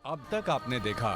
अब तक आपने देखा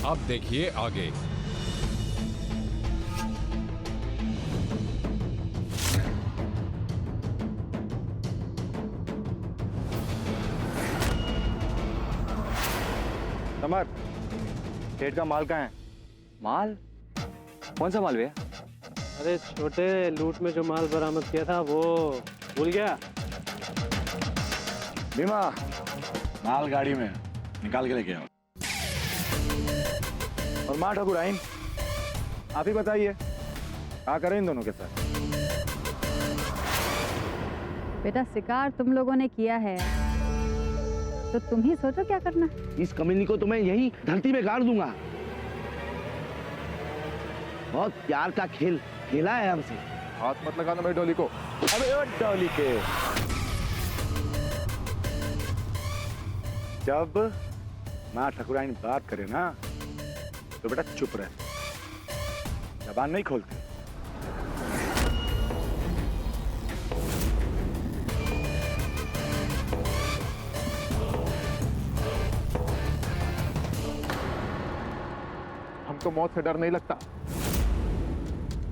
अब देखिए आगे। समर, सेठ का माल कहाँ है? माल? कौन सा माल भैया? अरे छोटे, लूट में जो माल बरामद किया था वो भूल गया? भीमा, माल गाड़ी में निकाल के लेके आओ। और माँ ठाकुराइन, आप ही बताइए क्या करें इन दोनों के साथ? बेटा शिकार तुम लोगों ने किया है तो तुम ही सोचो क्या करना। इस कमीनी को तो मैं यही धरती में गाड़ दूंगा। बहुत प्यार का खेल खेला है हमसे। हाथ मत लगाना मेरी डोली को। अबे ओ डोली के, जब माँ ठाकुराइन बात करे ना तो बेटा चुप रहे, जबान नहीं खोलते। हमको मौत से डर नहीं लगता,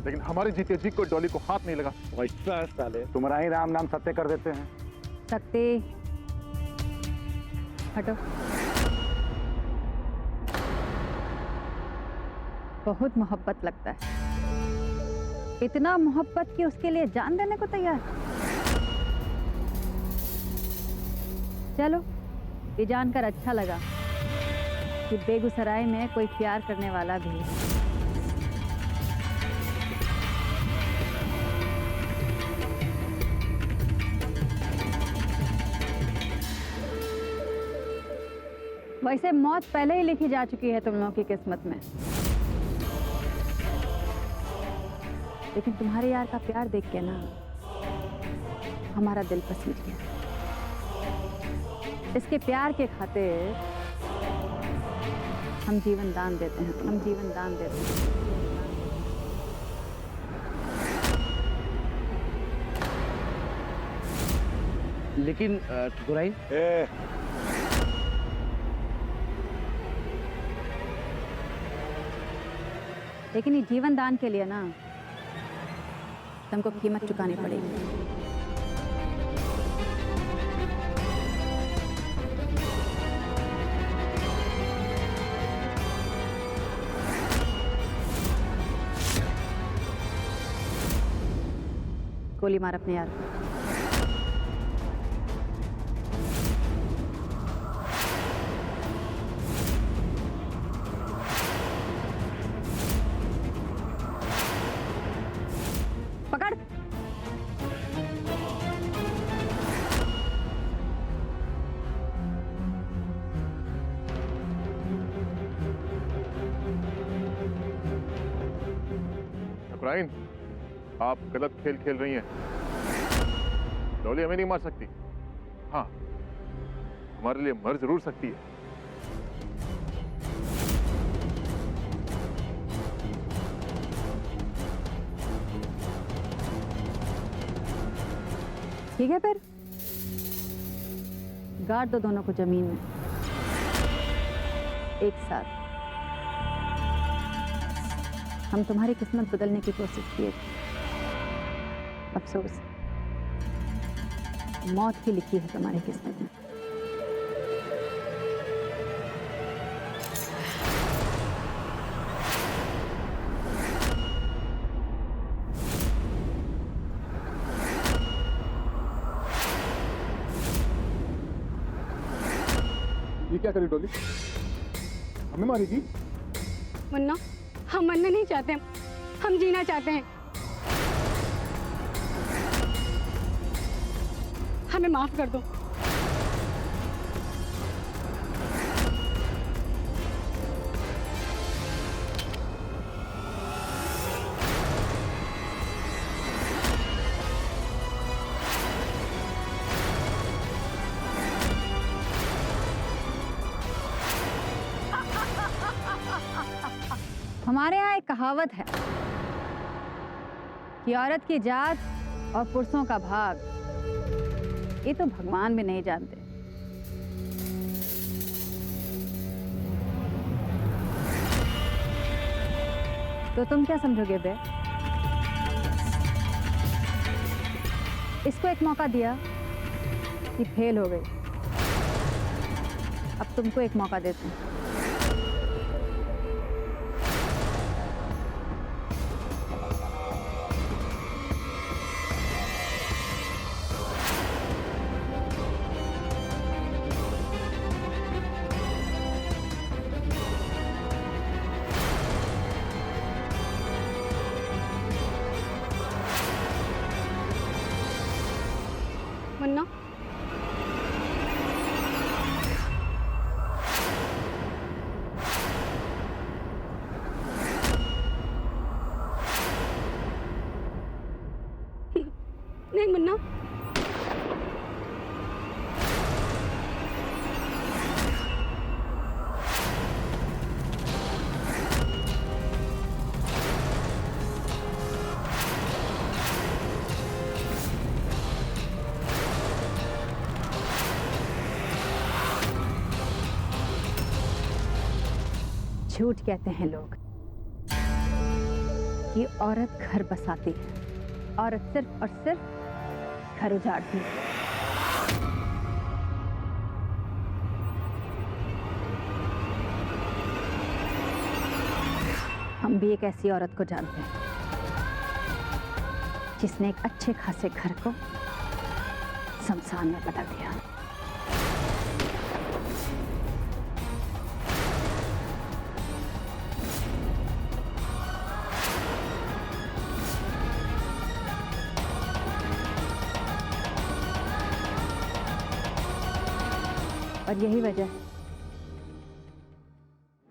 लेकिन हमारे जीते जी को डोली को हाथ नहीं लगा। वैसा साले तुम्हारा ही राम नाम सत्य कर देते हैं। सकते हटो। बहुत मोहब्बत लगता है, इतना मोहब्बत कि उसके लिए जान देने को तैयार। चलो, ये जानकर अच्छा लगा कि बेगूसराय में कोई प्यार करने वाला भी है। वैसे मौत पहले ही लिखी जा चुकी है तुम लोगों की किस्मत में, लेकिन तुम्हारे यार का प्यार देख के ना हमारा दिल पसीज गया। इसके प्यार के खातिर हम जीवन दान देते हैं, हम जीवन दान देते हैं। लेकिन ठकुराइन, लेकिन ये जीवन दान के लिए ना तुमको कीमत चुकानी पड़ेगी। गोली मार अपने यार को। पकड़। ठाकुराइन, आप गलत खेल खेल रही हैं। डोली हमें नहीं मार सकती, हाँ हमारे लिए मर जरूर सकती है। ठीक है, फिर गाड़ दो दोनों को जमीन में एक साथ। हम तुम्हारी किस्मत बदलने की कोशिश किए थे, अफसोस मौत ही लिखी है तुम्हारी किस्मत में। ये क्या करी डोली? हमें मारेगी? मुन्ना, हम मरना नहीं चाहते, हम जीना चाहते हैं। हमें माफ कर दो। हमारे यहाँ एक कहावत है कि औरत की जात और पुरुषों का भाग ये तो भगवान भी नहीं जानते। तो तुम क्या समझोगे बे? इसको एक मौका दिया कि फेल हो गई, अब तुमको एक मौका देते हैं। मुन्ना, नहीं मुन्ना, झूठ कहते हैं लोग कि औरत घर बसाती है, औरत सिर्फ और सिर्फ घर उजाड़ती है। हम भी एक ऐसी औरत को जानते हैं जिसने एक अच्छे खासे घर को शमशान में बदल दिया। और यही वजह है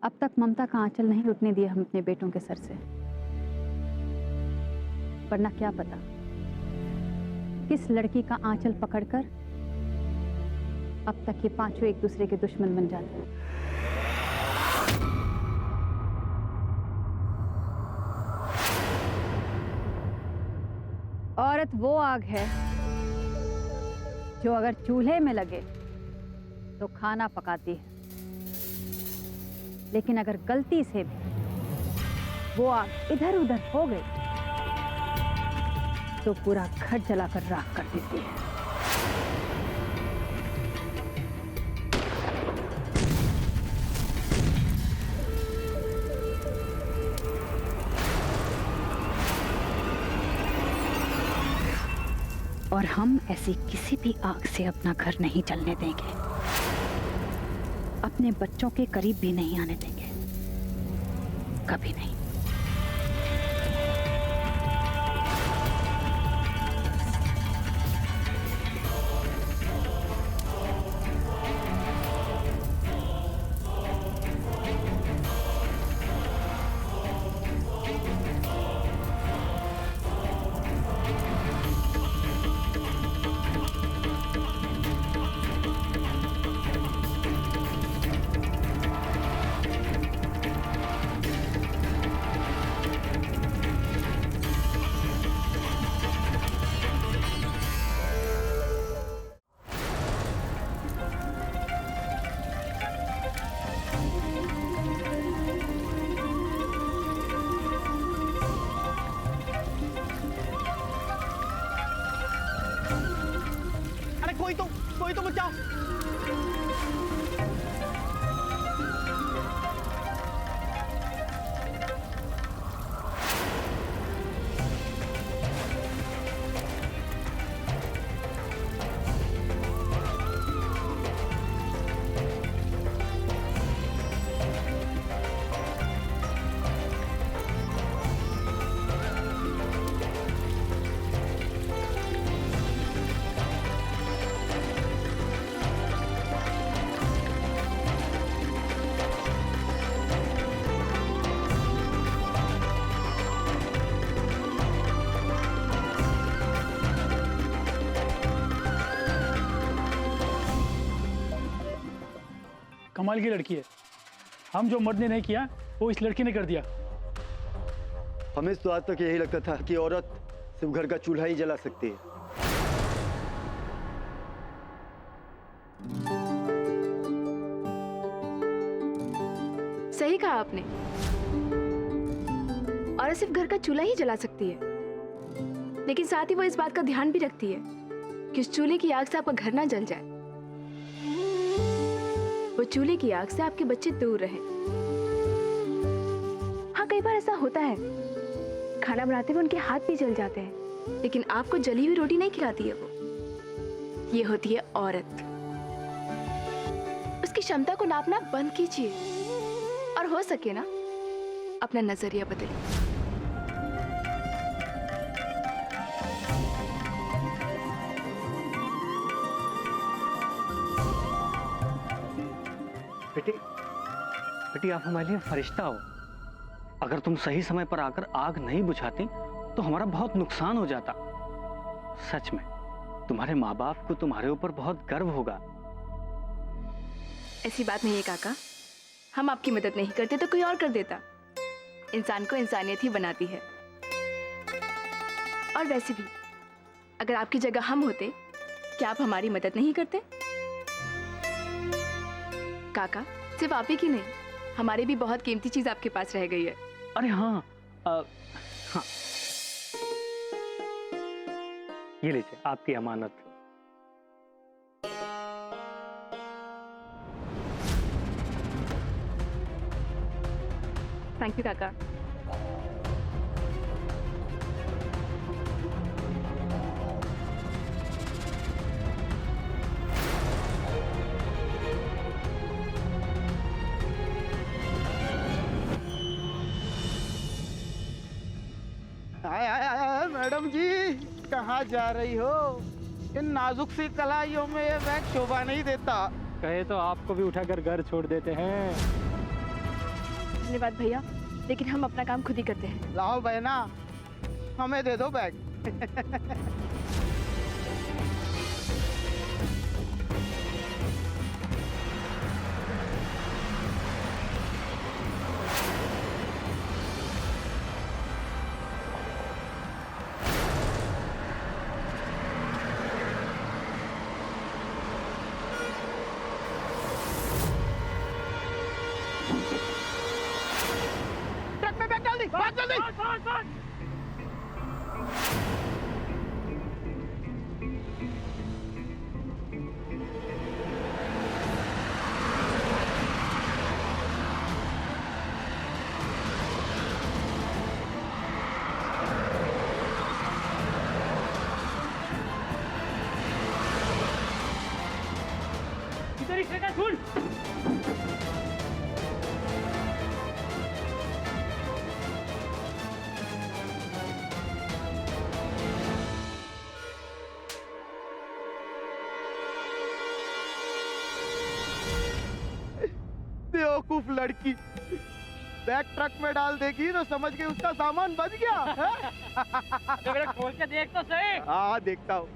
अब तक ममता का आंचल नहीं उठने दिया हम अपने बेटों के सर से। वरना क्या पता किस लड़की का आंचल पकड़कर अब तक ये पांचों एक दूसरे के दुश्मन बन जाते हैं। औरत वो आग है जो अगर चूल्हे में लगे तो खाना पकाती है, लेकिन अगर गलती से भी वो आग इधर उधर हो गई तो पूरा घर जलाकर राख कर देती है। और हम ऐसी किसी भी आग से अपना घर नहीं जलने देंगे, अपने बच्चों के करीब भी नहीं आने देंगे, कभी नहीं। कोई तो बचाओ। कमाल की लड़की है। हम जो मर्द ने नहीं किया वो इस लड़की ने कर दिया। हमें तो आज तक यही लगता था कि औरत सिर्फ घर का चूल्हा ही जला सकती है। सही कहा आपने। औरत सिर्फ घर का चूल्हा ही जला सकती है, लेकिन साथ ही वो इस बात का ध्यान भी रखती है कि उस चूल्हे की आग से आपका घर ना जल जाए। वो चूल्हे की आग से आपके बच्चे दूर रहें। हाँ, कई बार ऐसा होता है, खाना बनाते हुए उनके हाथ भी जल जाते हैं, लेकिन आपको जली हुई रोटी नहीं खिलाती है वो। ये होती है औरत। उसकी क्षमता को नापना बंद कीजिए और हो सके ना अपना नजरिया बदलिए। बेटी, बेटी आप हमारे लिए फरिश्ता हो। अगर तुम सही समय पर आकर आग नहीं बुझाती तो हमारा बहुत नुकसान हो जाता। सच में तुम्हारे माँ बाप को तुम्हारे ऊपर बहुत गर्व होगा। ऐसी बात नहीं है काका, हम आपकी मदद नहीं करते तो कोई और कर देता। इंसान को इंसानियत ही बनाती है। और वैसे भी अगर आपकी जगह हम होते, क्या आप हमारी मदद नहीं करते? काका, सिर्फ आप ही की नहीं, हमारी भी बहुत कीमती चीज आपके पास रह गई है। अरे हाँ, हाँ, ये लीजिए आपकी अमानत। थैंक यू काका। मैडम जी, कहाँ जा रही हो? इन नाजुक सी कलाइयों में ये बैग शोभा नहीं देता। कहे तो आपको भी उठाकर घर छोड़ देते हैं। धन्यवाद भैया, लेकिन हम अपना काम खुद ही करते हैं। लाओ बहना, हमें दे दो बैग। बेवकूफ लड़की, बैग ट्रक में डाल देगी तो समझ के उसका सामान बच गया। तो खोल के देख तो सही। हाँ, देखता हूँ।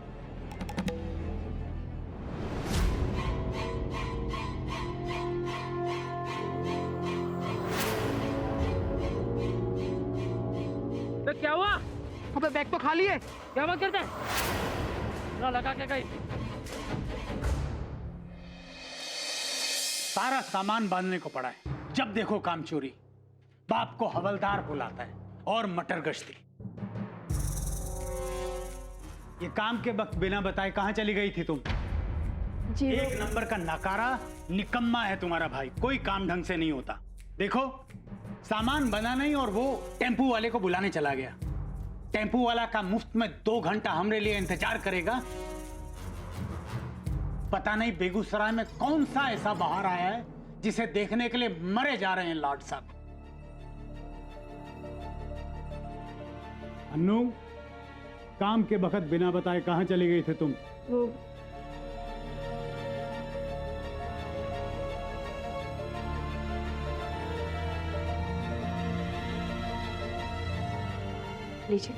तो क्या हुआ? अबे बैग तो खाली है। क्या मत करते? लगा के गई। सारा सामान बांधने को पड़ा है। जब देखो काम चोरी। बाप को हवलदार बुलाता है और मटर गश्ती। ये काम के वक्त बिना बताए कहां चली गई थी तुम? जी, एक नंबर का नकारा निकम्मा है तुम्हारा भाई। कोई काम ढंग से नहीं होता। देखो, सामान बना नहीं और वो टेम्पू वाले को बुलाने चला गया। टेम्पू वाला का मुफ्त में 2 घंटा हमरे लिए इंतजार करेगा। पता नहीं बेगूसराय में कौन सा ऐसा बाहर आया है जिसे देखने के लिए मरे जा रहे हैं लॉर्ड साहब। अन्नू, काम के वक्त बिना बताए कहां चली गई थी तुम? वो लीजिए।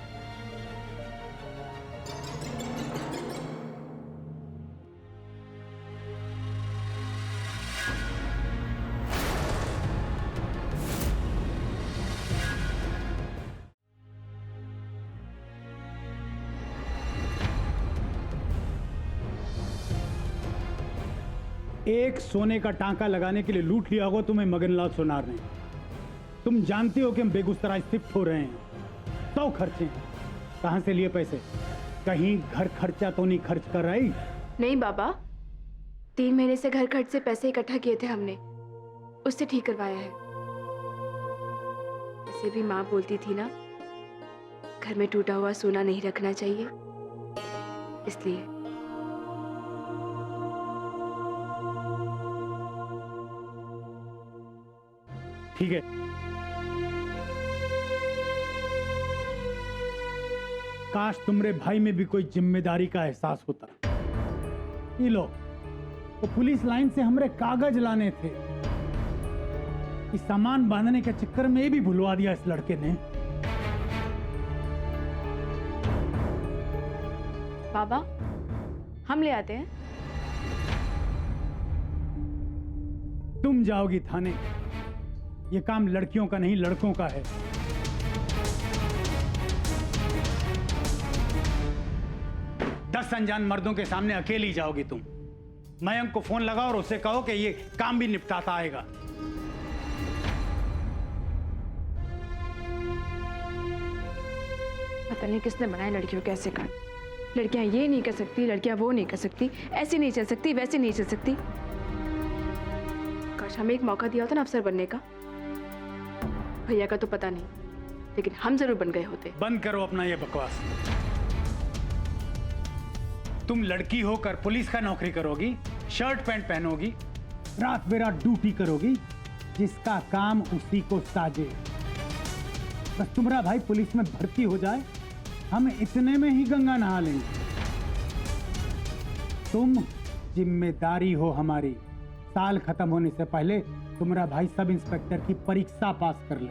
एक सोने का टांका लगाने के लिए लूट लिया होगा तुम्हें मगनलाल सोनार ने। तुम जानते हो कि हम बेगूसराय शिफ्ट हो रहे हैं, तो खर्चे हैं। कहां से लिए पैसे? कहीं घर खर्चा तो नहीं खर्च कर रही? नहीं बाबा, 3 महीने से घर खर्च से पैसे इकट्ठा किए थे हमने, उससे ठीक करवाया है। वैसे भी माँ बोलती थी ना, घर में टूटा हुआ सोना नहीं रखना चाहिए, इसलिए। ठीक है, काश तुमरे भाई में भी कोई जिम्मेदारी का एहसास होता। ये लो, वो पुलिस लाइन से हमरे कागज लाने थे। इस सामान बांधने के चक्कर में ये भी भुलवा दिया इस लड़के ने। बाबा, हम ले आते हैं। तुम जाओगी थाने, ये काम लड़कियों का नहीं लड़कों का है। दस अनजान मर्दों के सामने अकेली जाओगी तुम। मयंक को फोन लगाओ और उसे कहो कि ये काम भी निपटाता आएगा। पता नहीं किसने बनाया लड़कियों कैसे कर। लड़कियां ये नहीं कर सकती, लड़कियां वो नहीं कर सकती, ऐसे नहीं चल सकती, वैसे नहीं चल सकती। काश हमें एक मौका दिया होता ना अफसर बनने का। भैया का तो पता नहीं, लेकिन हम जरूर बन गए होते। बंद करो अपना ये बकवास। तुम लड़की होकर पुलिस का नौकरी करोगी, शर्ट पैंट पहनोगी, रात बेरात ड्यूटी करोगी, जिसका काम उसी को साजे। बस तुम्हारा भाई पुलिस में भर्ती हो जाए, हम इतने में ही गंगा नहा लेंगे। तुम जिम्मेदारी हो हमारी। साल खत्म होने से पहले तुम्हारा भाई सब इंस्पेक्टर की परीक्षा पास कर ले।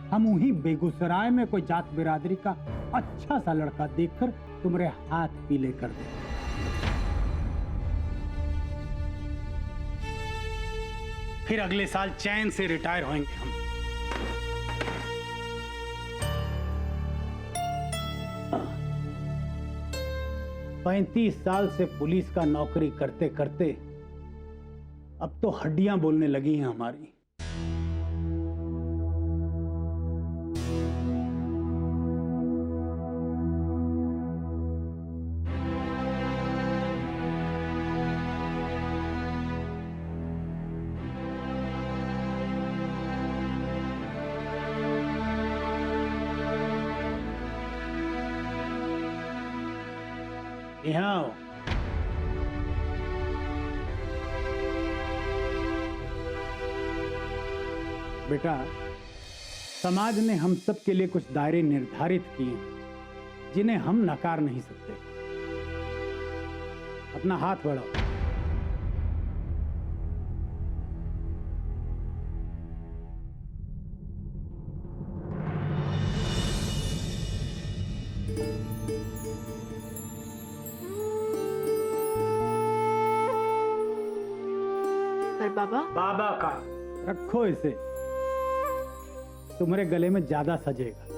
हम वहीं बेगूसराय में कोई जात बिरादरी का अच्छा सा लड़का देखकर तुम्हारे हाथ पीले कर दे। फिर अगले साल चैन से रिटायर होंगे हम। 35 साल से पुलिस का नौकरी करते करते अब तो हड्डियां बोलने लगी हैं हमारी। यहाँ आओ। बेटा, समाज ने हम सब के लिए कुछ दायरे निर्धारित किए जिन्हें हम नकार नहीं सकते। अपना हाथ बढ़ाओ। बाबा, बाबा का रखो इसे, तुम्हारे गले में ज्यादा सजेगा।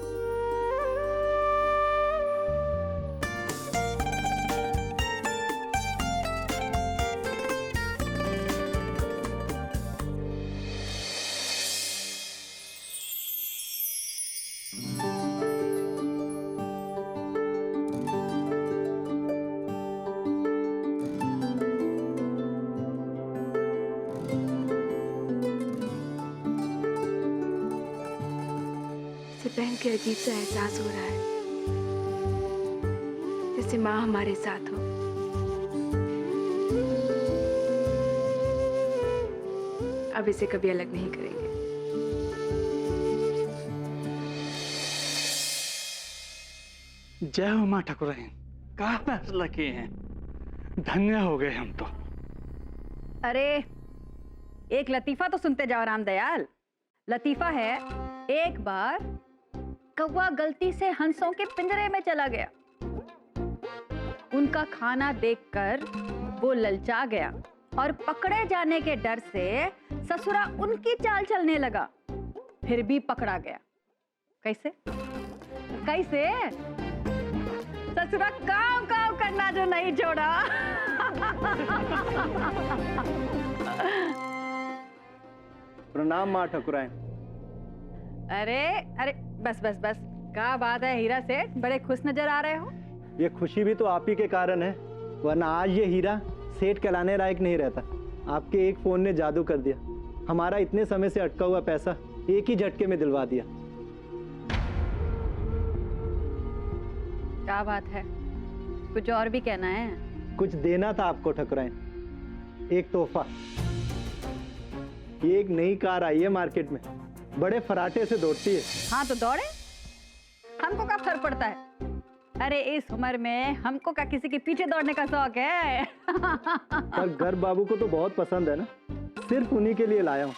पहन के अजीब सा एहसास हो रहा है, जैसे माँ हमारे साथ हो। अब इसे कभी अलग नहीं करेंगे। जय हो माँ ठाकुराइन, कहाँ फैसला किए हैं। धन्य हो गए हम तो। अरे एक लतीफा तो सुनते जाओ रामदयाल। लतीफा है, एक बार कौवा गलती से हंसों के पिंजरे में चला गया। उनका खाना देखकर वो ललचा गया और पकड़े जाने के डर से ससुरा उनकी चाल चलने लगा, फिर भी पकड़ा गया। कैसे कैसे? ससुरा काव काव करना जो नहीं छोड़ा। प्रणाम माँ ठकुराइन। अरे अरे बस बस बस, क्या बात है हीरा सेठ, बड़े खुश नजर आ रहे हो। ये खुशी भी तो आप ही के कारण है, वरना आज ये हीरा सेठ कहलाने लायक नहीं रहता। आपके एक फोन ने जादू कर दिया, हमारा इतने समय से अटका हुआ पैसा एक ही झटके में दिलवा दिया। क्या बात है, कुछ और भी कहना है? कुछ देना था आपको ठकुराइन, एक तोहफा। ये एक नई कार आई है मार्केट में, बड़े फराटे से दौड़ती है। हाँ तो दौड़े, हमको क्या फर्क पड़ता है। अरे इस उम्र में हमको क्या किसी के पीछे दौड़ने का शौक है। पर घर बाबू को तो बहुत पसंद है ना, सिर्फ उन्हीं के लिए लाया हूँ।